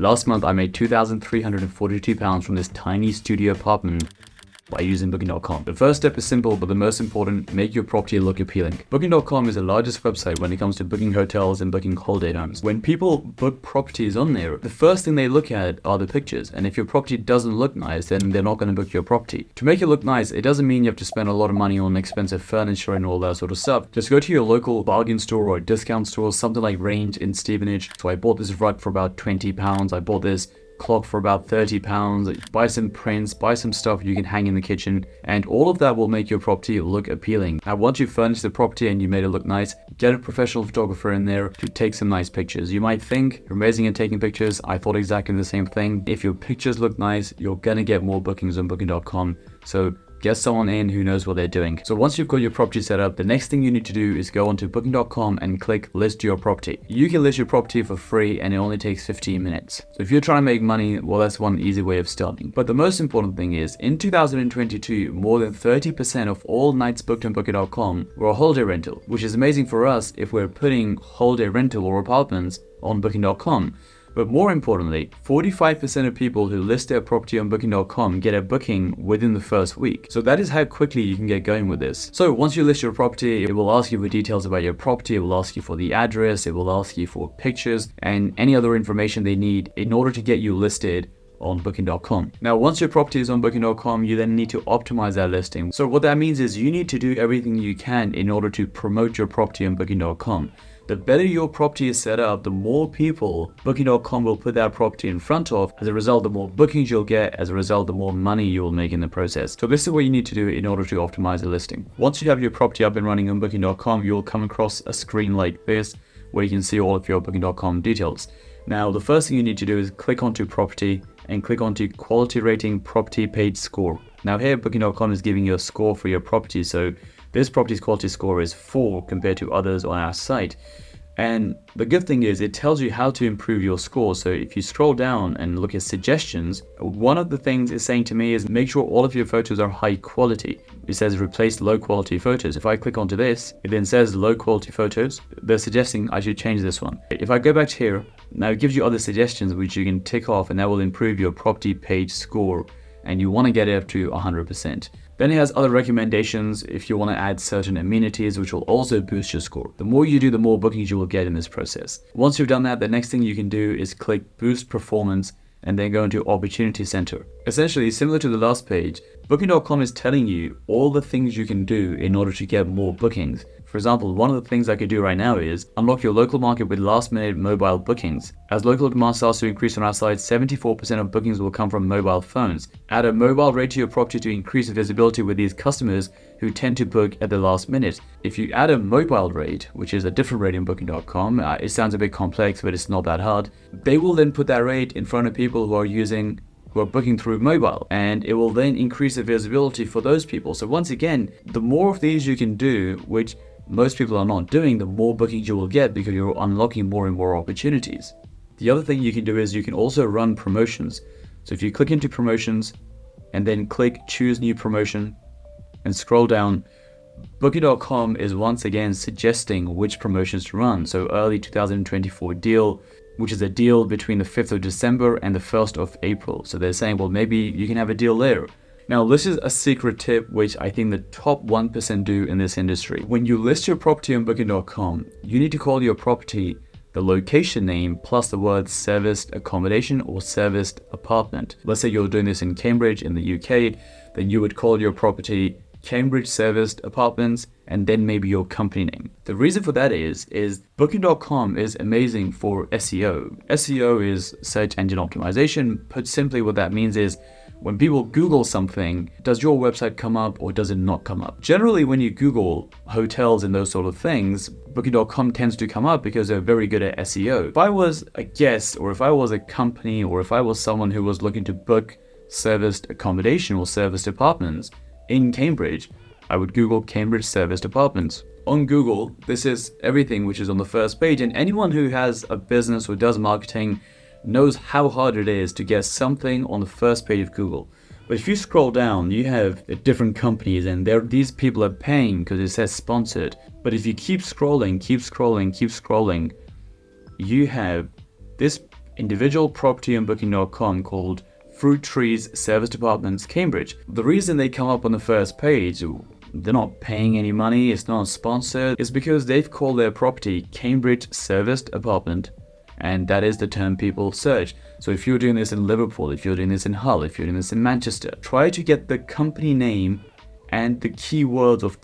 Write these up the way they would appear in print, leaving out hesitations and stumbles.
Last month, I made £2,342 from this tiny studio apartment by using Booking.com. The first step is simple, but the most important: make your property look appealing. Booking.com is the largest website when it comes to booking hotels and booking holiday homes. When people book properties on there, the first thing they look at are the pictures, and if your property doesn't look nice, then they're not going to book your property. To make it look nice, it doesn't mean you have to spend a lot of money on expensive furniture and all that sort of stuff. Just go to your local bargain store or discount store, something like Range in Stevenage. So I bought this rug for about £20. I bought this clock for about £30. Buy some prints, buy some stuff you can hang in the kitchen, and all of that will make your property look appealing. Now, once you've furnished the property and you made it look nice, get a professional photographer in there to take some nice pictures. You might think you're amazing at taking pictures. I thought exactly the same thing. If your pictures look nice, you're gonna get more bookings on Booking.com. So get someone in who knows what they're doing. So once you've got your property set up, the next thing you need to do is go onto Booking.com and click list your property. You can list your property for free and it only takes 15 minutes. So if you're trying to make money, well, that's one easy way of starting. But the most important thing is, in 2022, more than 30% of all nights booked on Booking.com were a holiday rental, which is amazing for us if we're putting holiday rental or apartments on Booking.com. But more importantly, 45% of people who list their property on Booking.com get a booking within the first week. So that is how quickly you can get going with this. So once you list your property, it will ask you for details about your property, it will ask you for the address, it will ask you for pictures and any other information they need in order to get you listed on Booking.com. Now, once your property is on Booking.com, you then need to optimize that listing. So what that means is you need to do everything you can in order to promote your property on Booking.com. The better your property is set up, the more people Booking.com will put that property in front of. As a result, the more bookings you'll get. As a result, the more money you will make in the process. So this is what you need to do in order to optimize the listing. Once you have your property up and running on Booking.com, you'll come across a screen like this where you can see all of your Booking.com details. Now, the first thing you need to do is click onto property and click onto quality rating property page score. Now here, Booking.com is giving you a score for your property. So this property's quality score is 4 compared to others on our site. And the good thing is it tells you how to improve your score. So if you scroll down and look at suggestions, one of the things it's saying to me is make sure all of your photos are high quality. It says replace low quality photos. If I click onto this, it then says low quality photos. They're suggesting I should change this one. If I go back to here, now it gives you other suggestions which you can tick off, and that will improve your property page score. And you want to get it up to 100%. Then it has other recommendations if you want to add certain amenities, which will also boost your score. The more you do, the more bookings you will get in this process. Once you've done that, the next thing you can do is click boost performance and then go into opportunity center. Essentially, similar to the last page, Booking.com is telling you all the things you can do in order to get more bookings. For example, one of the things I could do right now is unlock your local market with last-minute mobile bookings. As local demand starts to increase on our site, 74% of bookings will come from mobile phones. Add a mobile rate to your property to increase visibility with these customers who tend to book at the last minute. If you add a mobile rate, which is a different rate in Booking.com, it sounds a bit complex, but it's not that hard. They will then put that rate in front of people who are booking through mobile, and it will then increase the visibility for those people. So once again, the more of these you can do, which most people are not doing, the more bookings you will get because you're unlocking more and more opportunities. The other thing you can do is you can also run promotions. So if you click into promotions and then click choose new promotion and scroll down, Booking.com is once again suggesting which promotions to run. So early 2024 deal, which is a deal between the 5th of December and the 1st of April. So they're saying, well, maybe you can have a deal there. Now, this is a secret tip which I think the top 1% do in this industry. When you list your property on Booking.com, you need to call your property the location name plus the word serviced accommodation or serviced apartment. Let's say you're doing this in Cambridge in the UK, then you would call your property Cambridge Serviced Apartments and then maybe your company name. The reason for that is Booking.com is amazing for SEO. SEO is search engine optimization. Put simply, what that means is when people Google something, does your website come up or does it not come up? Generally, when you Google hotels and those sort of things, Booking.com tends to come up because they're very good at SEO. If I was a guest, or if I was a company, or if I was someone who was looking to book serviced accommodation or serviced apartments in Cambridge, I would Google Cambridge Serviced Apartments. On Google, this is everything which is on the first page, and anyone who has a business or does marketing knows how hard it is to get something on the first page of Google. But if you scroll down, you have the different companies, and these people are paying because it says sponsored. But if you keep scrolling, you have this individual property on Booking.com called Fruit Trees Serviced Apartments, Cambridge. The reason they come up on the first page, they're not paying any money, it's not sponsored, is because they've called their property Cambridge Serviced Apartment, and that is the term people search. So if you're doing this in Liverpool, if you're doing this in Hull, if you're doing this in Manchester, try to get the company name and the keywords of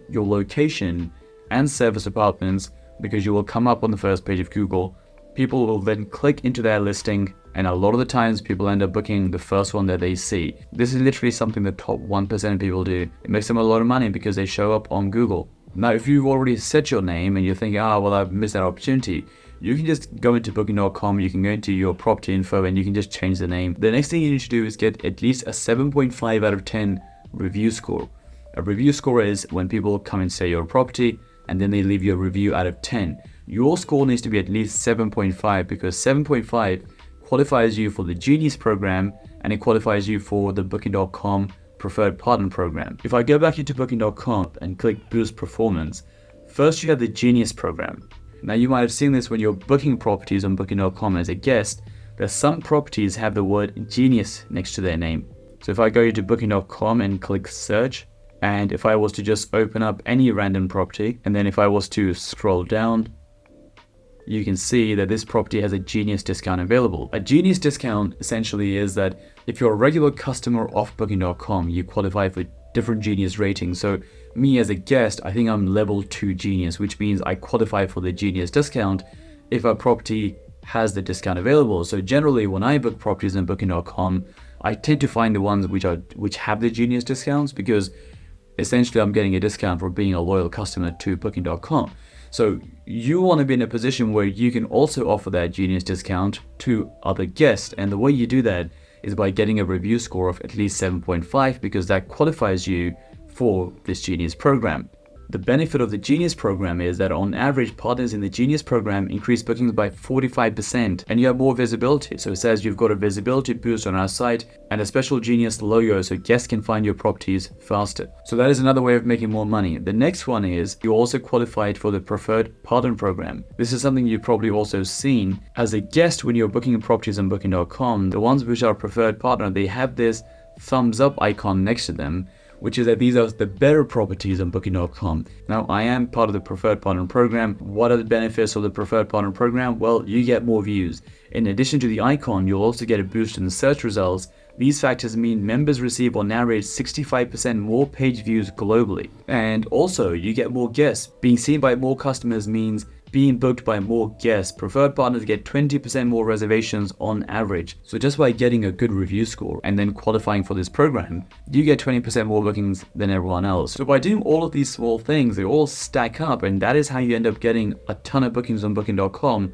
your location and serviced apartments, because you will come up on the first page of Google. People will then click into their listing, and a lot of the times people end up booking the first one that they see. This is literally something the top 1% of people do. It makes them a lot of money because they show up on Google. Now, if you've already set your name and you're thinking, well, I've missed that opportunity, you can just go into Booking.com, you can go into your property info, and you can just change the name. The next thing you need to do is get at least a 7.5 out of 10 review score. A review score is when people come and say your property, and then they leave you a review out of 10. Your score needs to be at least 7.5, because 7.5 qualifies you for the Genius program, and it qualifies you for the Booking.com Preferred Partner program. If I go back into Booking.com and click Boost Performance, first you have the Genius program. Now you might have seen this when you're booking properties on Booking.com as a guest, that some properties have the word Genius next to their name. So if I go to Booking.com and click search, and if I was to just open up any random property, and then if I was to scroll down, you can see that this property has a Genius discount available. A Genius discount essentially is that if you're a regular customer of Booking.com, you qualify for different Genius ratings. So me as a guest, I think I'm level 2 Genius, which means I qualify for the Genius discount if a property has the discount available. So generally when I book properties on Booking.com, I tend to find the ones which have the Genius discounts, because essentially I'm getting a discount for being a loyal customer to Booking.com. So you want to be in a position where you can also offer that Genius discount to other guests. And the way you do that is by getting a review score of at least 7.5, because that qualifies you for this Genius program. The benefit of the Genius program is that on average, partners in the Genius program increase bookings by 45%, and you have more visibility. So it says you've got a visibility boost on our site and a special Genius logo so guests can find your properties faster. So that is another way of making more money. The next one is you also qualified for the Preferred Partner program. This is something you've probably also seen as a guest when you're booking properties on Booking.com. The ones which are Preferred Partner, they have this thumbs up icon next to them, which is that these are the better properties on Booking.com. Now, I am part of the Preferred Partner program. What are the benefits of the Preferred Partner program? Well, you get more views. In addition to the icon, you'll also get a boost in the search results. These factors mean members receive on average 65% more page views globally. And also, you get more guests. Being seen by more customers means being booked by more guests. Preferred partners get 20% more reservations on average. So just by getting a good review score and then qualifying for this program, you get 20% more bookings than everyone else. So by doing all of these small things, they all stack up, and that is how you end up getting a ton of bookings on Booking.com,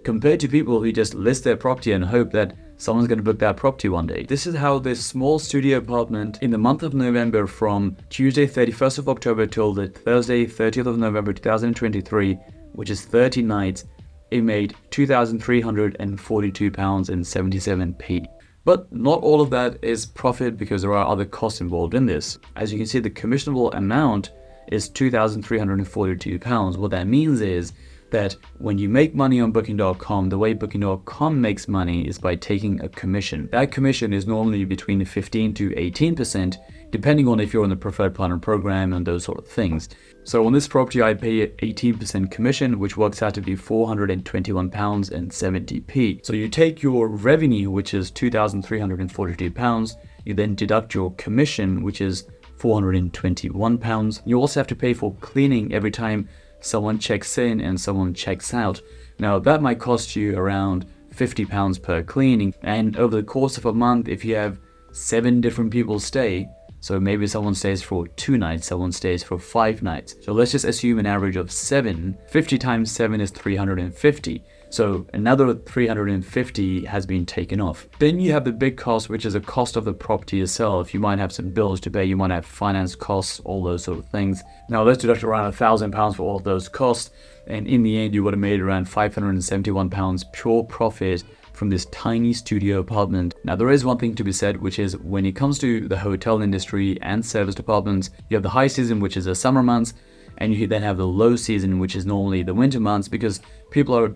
compared to people who just list their property and hope that someone's going to book that property one day. This is how this small studio apartment in the month of November, from Tuesday 31st of October till the Thursday 30th of November 2023, which is 30 nights, it made £2,342.77. But not all of that is profit, because there are other costs involved in this. As you can see, the commissionable amount is £2,342. What that means is that when you make money on Booking.com, the way Booking.com makes money is by taking a commission. That commission is normally between 15 to 18%, depending on if you're in the Preferred Partner program and those sort of things. So on this property, I pay 18% commission, which works out to be £421.70. So you take your revenue, which is £2,342, you then deduct your commission, which is £421. You also have to pay for cleaning every time someone checks in and someone checks out. Now that might cost you around £50 per cleaning, and over the course of a month, if you have 7 different people stay, so maybe someone stays for 2 nights, someone stays for 5 nights. So let's just assume an average of 7. 50 times 7 is 350. So another 350 has been taken off. Then you have the big cost, which is the cost of the property itself. You might have some bills to pay, you might have finance costs, all those sort of things. Now let's deduct around £1,000 for all of those costs, and in the end you would have made around £571 pure profit from this tiny studio apartment. Now there is one thing to be said, which is when it comes to the hotel industry and serviced apartments, you have the high season, which is the summer months, and you then have the low season, which is normally the winter months, because people are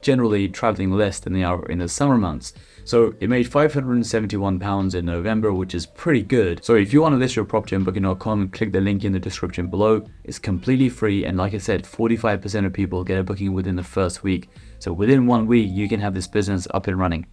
generally traveling less than they are in the summer months. So it made £571 in November, which is pretty good. So if you want to list your property on Booking.com, click the link in the description below. It's completely free, and like I said, 45% of people get a booking within the first week. So within 1 week, you can have this business up and running.